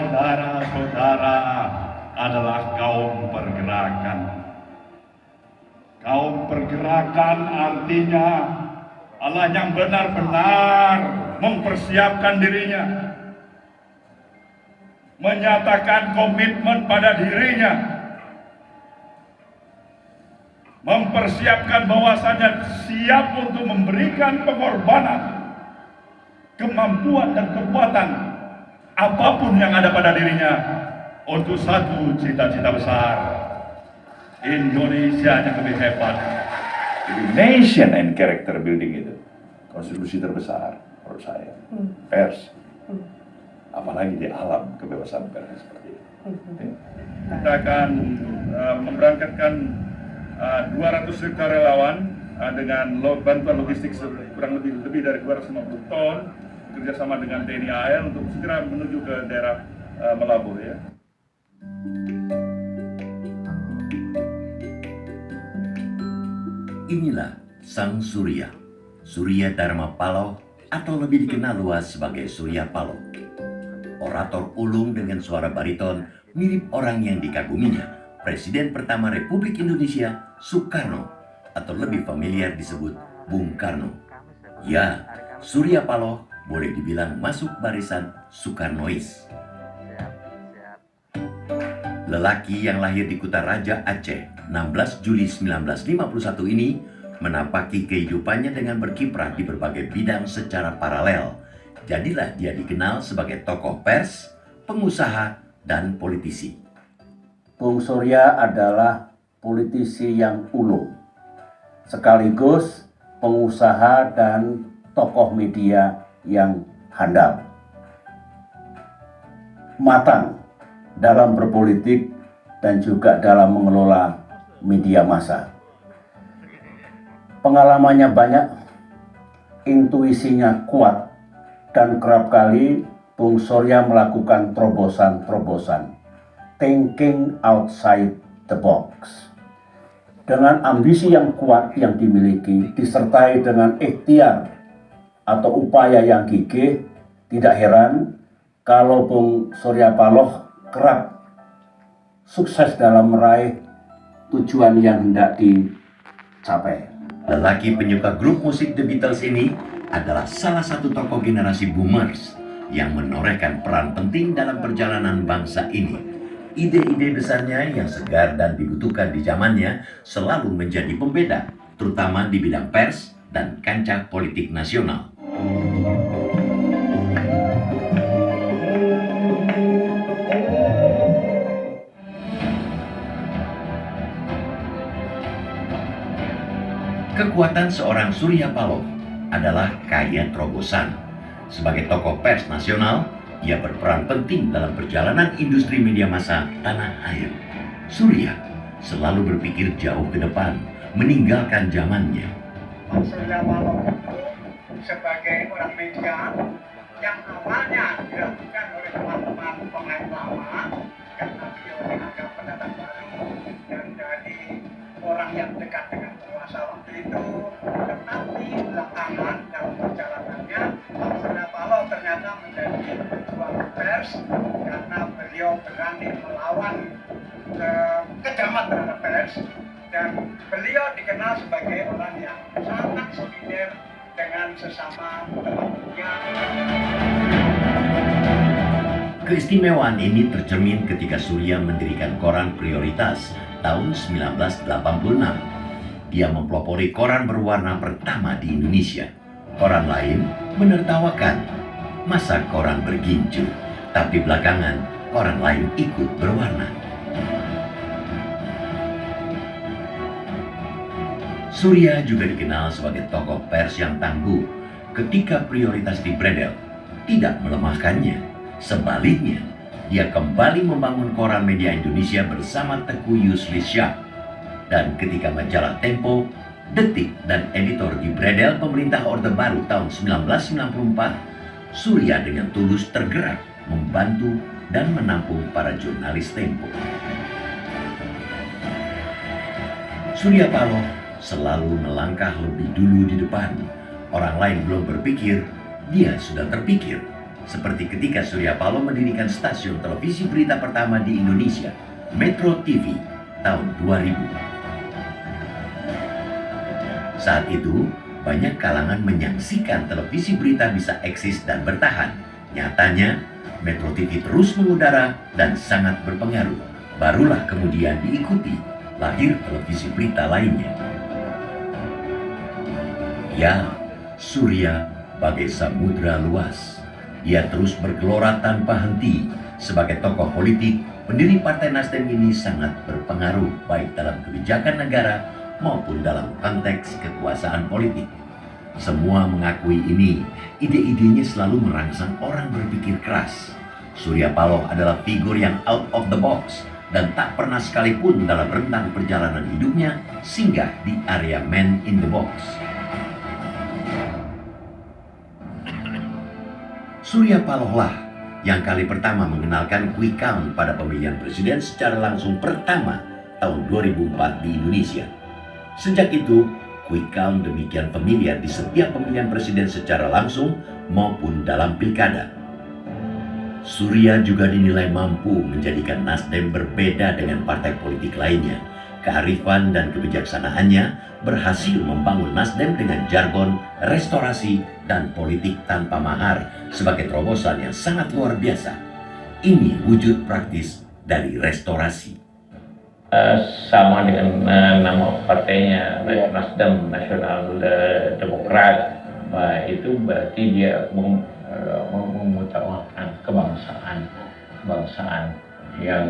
saudara-saudara adalah kaum pergerakan. Kaum pergerakan artinya Allah yang benar-benar mempersiapkan dirinya, menyatakan komitmen pada dirinya, mempersiapkan bahwasanya siap untuk memberikan pengorbanan, kemampuan dan kekuatan apapun yang ada pada dirinya untuk satu cita-cita besar, Indonesia yang lebih hebat. Jadi nation and character building itu kontribusi terbesar menurut saya, pers. Apalagi di alam kebebasan pers seperti ini. Kita akan memberangkatkan 200 relawan dengan bantuan logistik kurang lebih dari 250 ton kerjasama dengan TNI AL untuk segera menuju ke daerah Melabu ya. Inilah Sang Surya, Surya Dharma Paloh atau lebih dikenal luas sebagai Surya Paloh. Orator ulung dengan suara bariton mirip orang yang dikaguminya, Presiden pertama Republik Indonesia Soekarno atau lebih familiar disebut Bung Karno. Ya, Surya Paloh boleh dibilang masuk barisan Soekarnois. Lelaki yang lahir di Kutaraja, Aceh, 16 Juli 1951 ini menapaki kehidupannya dengan berkiprah di berbagai bidang secara paralel. Jadilah dia dikenal sebagai tokoh pers, pengusaha, dan politisi. Bung Surya adalah politisi yang ulung, sekaligus pengusaha dan tokoh media yang handal. Matang dalam berpolitik dan juga dalam mengelola media massa. Pengalamannya banyak, intuisinya kuat, dan kerap kali Bung Surya melakukan terobosan-terobosan, thinking outside the box. Dengan ambisi yang kuat yang dimiliki, disertai dengan ikhtiar atau upaya yang gigih, tidak heran kalau Bung Surya Paloh kerap sukses dalam meraih tujuan yang hendak dicapai. Lelaki penyuka grup musik The Beatles ini adalah salah satu tokoh generasi boomers yang menorehkan peran penting dalam perjalanan bangsa ini. Ide-ide besarnya yang segar dan dibutuhkan di zamannya selalu menjadi pembeda, terutama di bidang pers dan kancah politik nasional. Kekuatan seorang Surya Paloh adalah kaya terobosan. Sebagai tokoh pers nasional, ia berperan penting dalam perjalanan industri media massa tanah air. Surya selalu berpikir jauh ke depan, meninggalkan zamannya. Surya Paloh sebagai orang media yang awalnya dilakukan oleh teman-teman pemain lama karena beliau dianggap pendatang baru dan dari orang yang dekat dengan penguasa waktu itu, tetapi belakangan dalam perjalanannya Surya Paloh ternyata menjadi pejuang pers karena beliau berani melawan kejaman terhadap pers dan beliau dikenal sebagai orang yang sangat solidar dengan sesama teman media. Keistimewaan ini tercermin ketika Surya mendirikan koran Prioritas tahun 1986. Dia mempelopori koran berwarna pertama di Indonesia. Koran lain menertawakan masa koran bergincu, tapi belakangan koran lain ikut berwarna. Surya juga dikenal sebagai tokoh pers yang tangguh. Ketika Prioritas dibredel, tidak melemahkannya. Sebaliknya, dia kembali membangun koran media Indonesia bersama Teuku Yusli Shah. Dan ketika majalah Tempo, Detik, dan editor dibredel pemerintah Orde Baru tahun 1994, Surya dengan tulus tergerak membantu dan menampung para jurnalis Tempo. Surya Paloh selalu melangkah lebih dulu di depan. Orang lain belum berpikir, dia sudah terpikir. seperti ketika Surya Paloh mendirikan stasiun televisi berita pertama di Indonesia, Metro TV, tahun 2000. Saat itu, banyak kalangan menyaksikan televisi berita bisa eksis dan bertahan. Nyatanya, Metro TV terus mengudara dan sangat berpengaruh. Barulah kemudian diikuti lahir televisi berita lainnya. Ya, Surya bagai samudra luas. Ia terus bergelora tanpa henti. Sebagai tokoh politik, pendiri Partai Nasdem ini sangat berpengaruh baik dalam kebijakan negara maupun dalam konteks kekuasaan politik. Semua mengakui ini, ide-idenya selalu merangsang orang berpikir keras. Surya Paloh adalah figur yang out of the box dan tak pernah sekalipun dalam rentang perjalanan hidupnya singgah di area man in the box. Surya Paloh lah yang kali pertama mengenalkan quick count pada pemilihan presiden secara langsung pertama tahun 2004 di Indonesia. Sejak itu, quick count demikian familiar di setiap pemilihan presiden secara langsung maupun dalam pilkada. Surya juga dinilai mampu menjadikan Nasdem berbeda dengan partai politik lainnya. Kearifan dan kebijaksanaannya berhasil membangun Nasdem dengan jargon restorasi dan politik tanpa mahar sebagai terobosan yang sangat luar biasa. Ini wujud praktis dari restorasi. Sama dengan nama partainya, Nasdem, Nasional Demokrat, itu berarti dia mengutamakan kebangsaan yang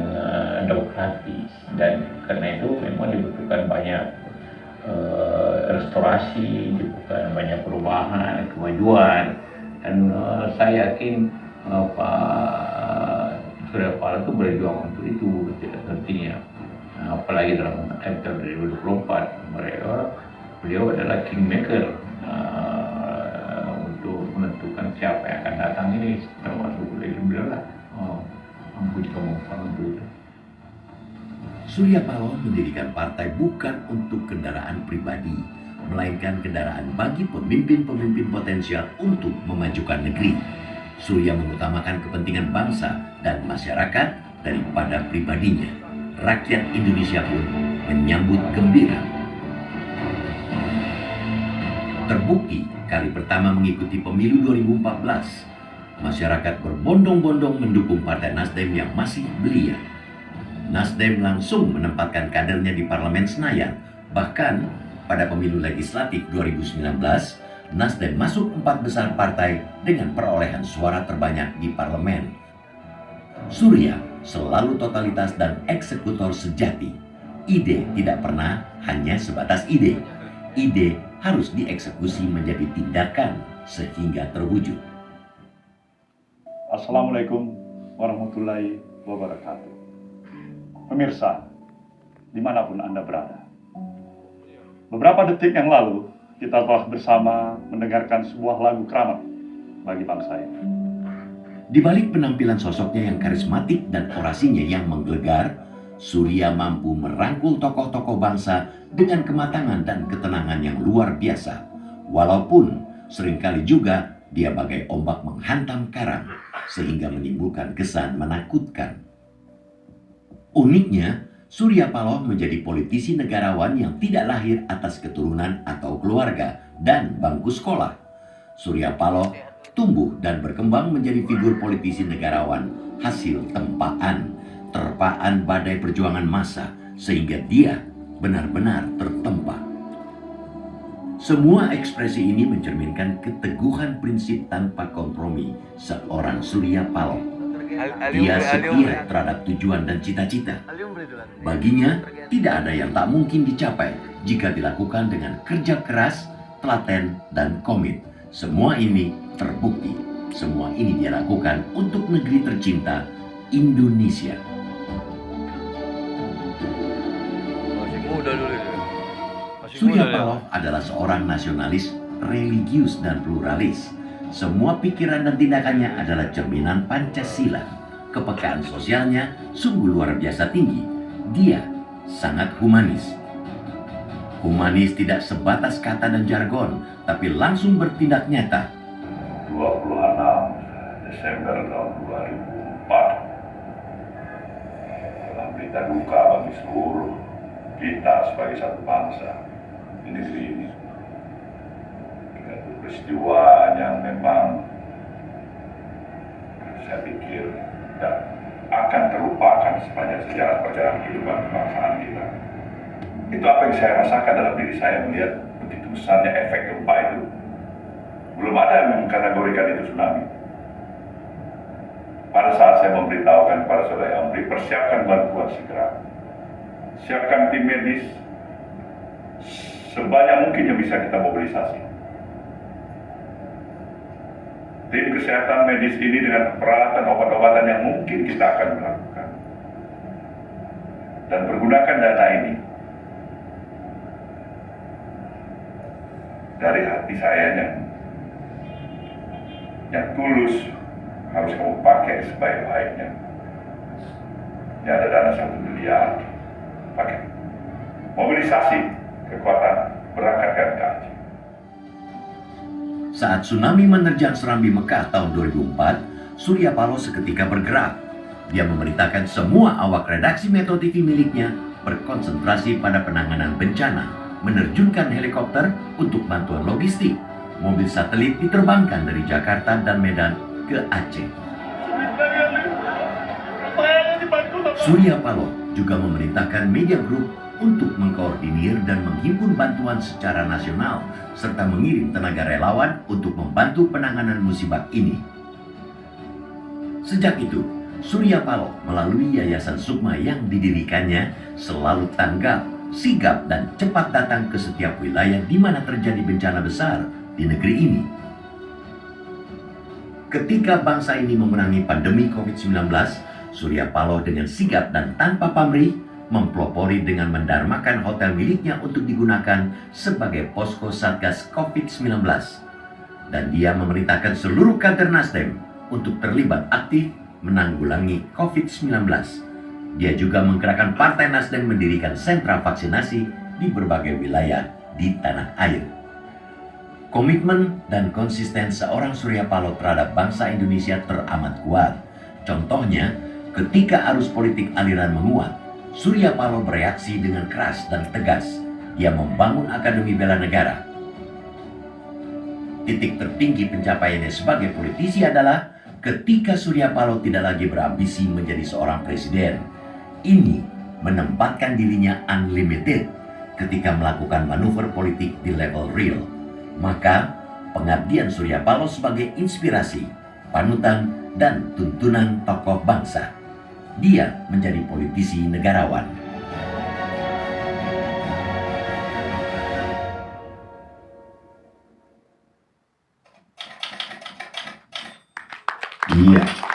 demokratis, dan karena itu memang dibutuhkan banyak restorasi, dibutuhkan banyak perubahan, kemajuan, dan saya yakin Pak Surya Paloh itu berjuang untuk itu tentunya, apalagi dalam konteks 2024 beliau adalah kingmaker untuk menentukan siapa yang akan datang ini, termasuk beliau lah. Surya Paloh mendirikan partai bukan untuk kendaraan pribadi, melainkan kendaraan bagi pemimpin-pemimpin potensial untuk memajukan negeri. Surya mengutamakan kepentingan bangsa dan masyarakat daripada pribadinya. Rakyat Indonesia pun menyambut gembira. Terbukti kali pertama mengikuti pemilu 2014, masyarakat berbondong-bondong mendukung Partai Nasdem yang masih belia. Nasdem langsung menempatkan kadernya di Parlemen Senayan. Bahkan pada pemilu legislatif 2019, Nasdem masuk 4 besar partai dengan perolehan suara terbanyak di parlemen. Surya selalu totalitas dan eksekutor sejati. Ide tidak pernah hanya sebatas ide. Ide harus dieksekusi menjadi tindakan sehingga terwujud. Assalamualaikum warahmatullahi wabarakatuh. Pemirsa, dimanapun Anda berada. Beberapa detik yang lalu, kita telah bersama mendengarkan sebuah lagu keramat bagi bangsa ini. Di balik penampilan sosoknya yang karismatik dan orasinya yang menggelegar, Surya mampu merangkul tokoh-tokoh bangsa dengan kematangan dan ketenangan yang luar biasa. Walaupun seringkali juga dia bagai ombak menghantam karang, sehingga menimbulkan kesan menakutkan. Uniknya, Surya Paloh menjadi politisi negarawan yang tidak lahir atas keturunan atau keluarga dan bangku sekolah. Surya Paloh tumbuh dan berkembang menjadi figur politisi negarawan hasil terpaan badai perjuangan massa, sehingga dia benar-benar tertempa. Semua ekspresi ini mencerminkan keteguhan prinsip tanpa kompromi seorang Surya Paloh. Dia setia terhadap tujuan dan cita-cita. Baginya, tidak ada yang tak mungkin dicapai jika dilakukan dengan kerja keras, telaten, dan komit. Semua ini terbukti. Semua ini dia lakukan untuk negeri tercinta, Indonesia. Surya Paloh adalah seorang nasionalis, religius, dan pluralis. Semua pikiran dan tindakannya adalah cerminan Pancasila. Kepekaan sosialnya sungguh luar biasa tinggi. Dia sangat humanis. Humanis tidak sebatas kata dan jargon, tapi langsung bertindak nyata. 26 Desember tahun 2004 dalam berita duka bagi seluruh kita sebagai satu bangsa di negeri ini. Itu peristiwa yang memang saya pikir tidak akan terlupakan sepanjang sejarah perjalanan kehidupan kebangsaan kita. Itu apa yang saya rasakan dalam diri saya melihat begitu besarnya efek gempa itu. Belum ada yang mengkategorikan itu tsunami. Pada saat saya memberitahukan kepada saudara yang persiapkan bantuan segera, siapkan tim medis sebanyak mungkin yang bisa kita mobilisasi. Tim kesehatan medis ini dengan peralatan obat-obatan yang mungkin kita akan melakukan. Dan pergunakan dana ini dari hati saya yang tulus, harus kamu pakai sebaik-baiknya. Ini ada dana 1 miliar, pakai mobilisasi kekuatan berangkatkan ke Aceh. Saat tsunami menerjang Serambi Mekah tahun 2004, Surya Paloh seketika bergerak. Dia memerintahkan semua awak redaksi Metro TV miliknya berkonsentrasi pada penanganan bencana, menerjunkan helikopter untuk bantuan logistik. Mobil satelit diterbangkan dari Jakarta dan Medan ke Aceh. Surya Paloh juga memerintahkan media group untuk mengkoordinir dan menghimpun bantuan secara nasional serta mengirim tenaga relawan untuk membantu penanganan musibah ini. Sejak itu, Surya Paloh melalui Yayasan Sukma yang didirikannya selalu tanggap, sigap dan cepat datang ke setiap wilayah di mana terjadi bencana besar di negeri ini. Ketika bangsa ini memenangi pandemi COVID-19, Surya Paloh dengan sigap dan tanpa pamrih mempelopori dengan mendarmakan hotel miliknya untuk digunakan sebagai posko Satgas COVID-19. Dan dia memerintahkan seluruh kader Nasdem untuk terlibat aktif menanggulangi COVID-19. Dia juga menggerakkan Partai Nasdem mendirikan sentra vaksinasi di berbagai wilayah di tanah air. Komitmen dan konsisten seorang Surya Paloh terhadap bangsa Indonesia teramat kuat. Contohnya, ketika arus politik aliran menguat, Surya Paloh bereaksi dengan keras dan tegas. Dia membangun Akademi Bela Negara. Titik tertinggi pencapaiannya sebagai politisi adalah ketika Surya Paloh tidak lagi berambisi menjadi seorang presiden. Ini menempatkan dirinya unlimited ketika melakukan manuver politik di level real. Maka pengabdian Surya Paloh sebagai inspirasi, panutan, dan tuntunan tokoh bangsa. Dia menjadi politisi negarawan. Iya.